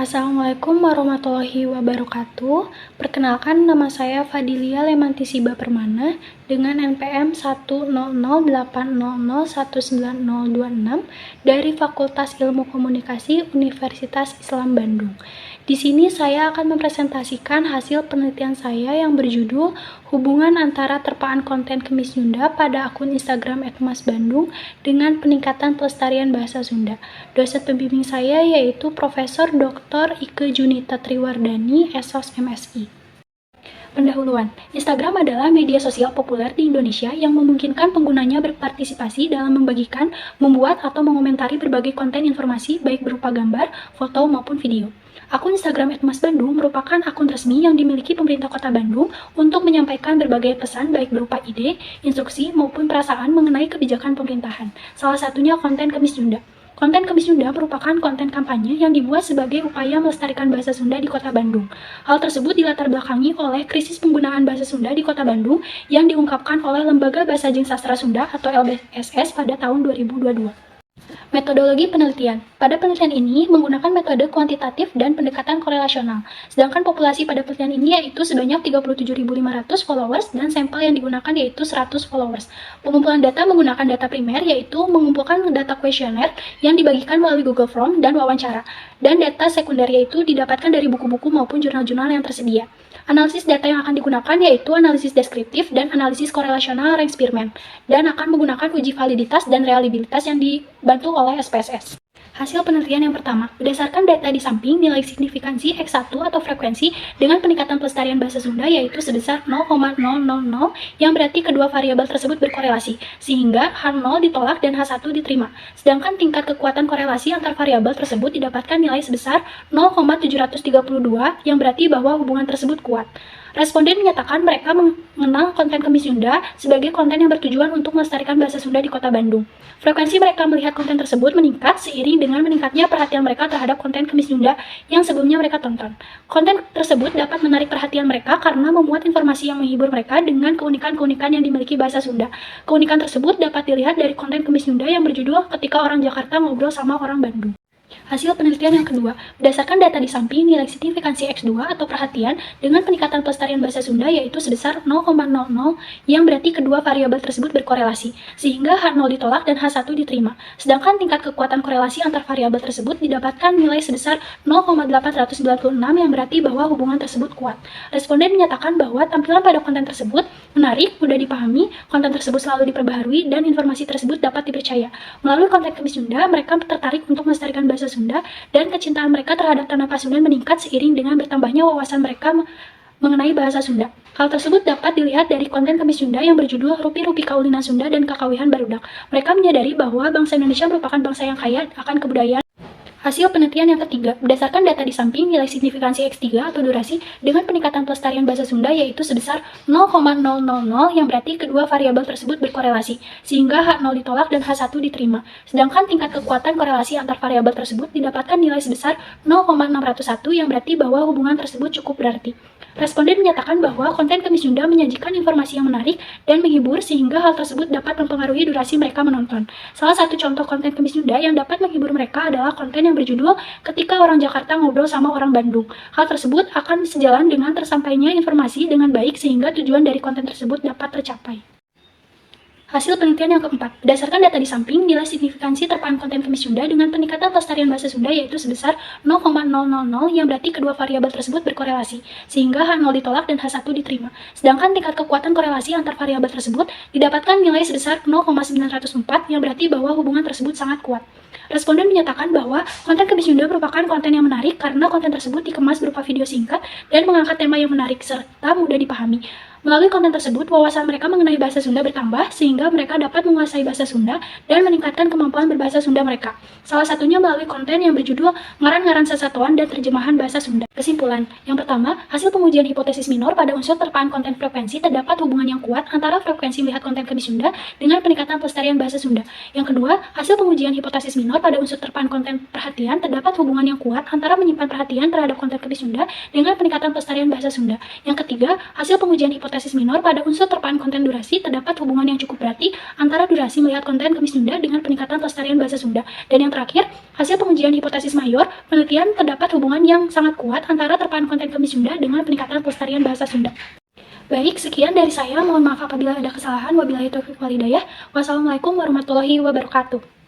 Assalamualaikum warahmatullahi wabarakatuh. Perkenalkan, nama saya Fadilia Lemantisiba Permana dengan NPM 10080019026 dari Fakultas Ilmu Komunikasi Universitas Islam Bandung. Di sini saya akan mempresentasikan hasil penelitian saya yang berjudul Hubungan antara terpaan konten Kemis Sunda pada akun Instagram @masbandung dengan peningkatan pelestarian bahasa Sunda. Dosen pembimbing saya yaitu Profesor Dr. Ike Junita Triwardani, SOS MSI. Pendahuluan, Instagram adalah media sosial populer di Indonesia yang memungkinkan penggunanya berpartisipasi dalam membagikan, membuat, atau mengomentari berbagai konten informasi baik berupa gambar, foto, maupun video. Akun Instagram @masbandung merupakan akun resmi yang dimiliki pemerintah Kota Bandung untuk menyampaikan berbagai pesan baik berupa ide, instruksi, maupun perasaan mengenai kebijakan pemerintahan. Salah satunya konten Kemis Sunda. Konten Kemis Sunda merupakan konten kampanye yang dibuat sebagai upaya melestarikan bahasa Sunda di Kota Bandung. Hal tersebut dilatar belakangi oleh krisis penggunaan bahasa Sunda di Kota Bandung yang diungkapkan oleh Lembaga Bahasa Jeung Sastra Sunda atau LBSS pada tahun 2022. Metodologi penelitian. Pada penelitian ini menggunakan metode kuantitatif dan pendekatan korelasional. Sedangkan populasi pada penelitian ini yaitu sebanyak 37.500 followers dan sampel yang digunakan yaitu 100 followers. Pengumpulan data menggunakan data primer yaitu mengumpulkan data kuesioner yang dibagikan melalui Google Form dan wawancara. Dan data sekunder yaitu didapatkan dari buku-buku maupun jurnal-jurnal yang tersedia. Analisis data yang akan digunakan yaitu analisis deskriptif dan analisis korelasional rank Spearman, dan akan menggunakan uji validitas dan reliabilitas yang dibantu oleh SPSS. Hasil penelitian yang pertama, berdasarkan data di samping, nilai signifikansi X1 atau frekuensi dengan peningkatan pelestarian bahasa Sunda yaitu sebesar 0,000 yang berarti kedua variabel tersebut berkorelasi, sehingga H0 ditolak dan H1 diterima. Sedangkan tingkat kekuatan korelasi antar variabel tersebut didapatkan nilai sebesar 0,732 yang berarti bahwa hubungan tersebut kuat. Responden menyatakan mereka mengenal konten Kemis Sunda sebagai konten yang bertujuan untuk melestarikan bahasa Sunda di Kota Bandung. Frekuensi mereka melihat konten tersebut meningkat seiring dengan meningkatnya perhatian mereka terhadap konten Kemis Sunda yang sebelumnya mereka tonton. Konten tersebut dapat menarik perhatian mereka karena memuat informasi yang menghibur mereka dengan keunikan-keunikan yang dimiliki bahasa Sunda. Keunikan tersebut dapat dilihat dari konten Kemis Sunda yang berjudul Ketika Orang Jakarta Ngobrol Sama Orang Bandung. Hasil penelitian yang kedua, berdasarkan data di samping, nilai signifikansi X2 atau perhatian dengan peningkatan pelestarian bahasa Sunda yaitu sebesar 0,00 yang berarti kedua variabel tersebut berkorelasi, sehingga H0 ditolak dan H1 diterima. Sedangkan tingkat kekuatan korelasi antar variabel tersebut didapatkan nilai sebesar 0,896 yang berarti bahwa hubungan tersebut kuat. Responden menyatakan bahwa tampilan pada konten tersebut menarik, mudah dipahami, konten tersebut selalu diperbaharui, dan informasi tersebut dapat dipercaya. Melalui konten Kemis Sunda, mereka tertarik untuk melestarikan bahasa Sunda, dan kecintaan mereka terhadap tanah Pasundan meningkat seiring dengan bertambahnya wawasan mereka mengenai bahasa Sunda. Hal tersebut dapat dilihat dari konten Kemis Sunda yang berjudul Rupi-Rupi Kaulina Sunda dan Kakawihan Barudak. Mereka menyadari bahwa bangsa Indonesia merupakan bangsa yang kaya akan kebudayaan. Hasil penelitian yang ketiga, berdasarkan data di samping, nilai signifikansi X3 atau durasi dengan peningkatan pelestarian bahasa Sunda yaitu sebesar 0,000 yang berarti kedua variabel tersebut berkorelasi, sehingga H0 ditolak dan H1 diterima. Sedangkan tingkat kekuatan korelasi antar variabel tersebut didapatkan nilai sebesar 0,601 yang berarti bahwa hubungan tersebut cukup berarti. Responden menyatakan bahwa konten Kemis Sunda menyajikan informasi yang menarik dan menghibur sehingga hal tersebut dapat mempengaruhi durasi mereka menonton. Salah satu contoh konten Kemis Sunda yang dapat menghibur mereka adalah konten yang berjudul Ketika Orang Jakarta Ngobrol Sama Orang Bandung. Hal tersebut akan sejalan dengan tersampainya informasi dengan baik sehingga tujuan dari konten tersebut dapat tercapai. Hasil penelitian yang keempat, berdasarkan data di samping, nilai signifikansi terpaan konten Kemis Sunda dengan peningkatan pelestarian bahasa Sunda yaitu sebesar 0,000 yang berarti kedua variabel tersebut berkorelasi, sehingga H0 ditolak dan H1 diterima. Sedangkan tingkat kekuatan korelasi antar variabel tersebut didapatkan nilai sebesar 0,904 yang berarti bahwa hubungan tersebut sangat kuat. Responden menyatakan bahwa konten Kemis Sunda merupakan konten yang menarik karena konten tersebut dikemas berupa video singkat dan mengangkat tema yang menarik serta mudah dipahami. Melalui konten tersebut, wawasan mereka mengenai bahasa Sunda bertambah sehingga mereka dapat menguasai bahasa Sunda dan meningkatkan kemampuan berbahasa Sunda mereka. Salah satunya melalui konten yang berjudul Ngaran-Ngaran Sasatuan dan Terjemahan Bahasa Sunda. Kesimpulan, yang pertama, hasil pengujian hipotesis minor pada unsur terpaan konten frekuensi terdapat hubungan yang kuat antara frekuensi melihat konten Kemis Sunda dengan peningkatan pelestarian bahasa Sunda. Yang kedua, hasil pengujian hipotesis minor pada unsur terpaan konten perhatian terdapat hubungan yang kuat antara menyimpan perhatian terhadap konten Kemis Sunda dengan peningkatan pelestarian bahasa Sunda. Yang ketiga, hasil pengujian hipotesis hipotesis minor, pada unsur terpaan konten durasi terdapat hubungan yang cukup berarti antara durasi melihat konten Kemis Sunda dengan peningkatan pelestarian bahasa Sunda. Dan yang terakhir, hasil pengujian hipotesis mayor, penelitian terdapat hubungan yang sangat kuat antara terpaan konten Kemis Sunda dengan peningkatan pelestarian bahasa Sunda. Baik, sekian dari saya. Mohon maaf apabila ada kesalahan. Wabillahi taufiq wal hidayah. Wassalamualaikum warahmatullahi wabarakatuh.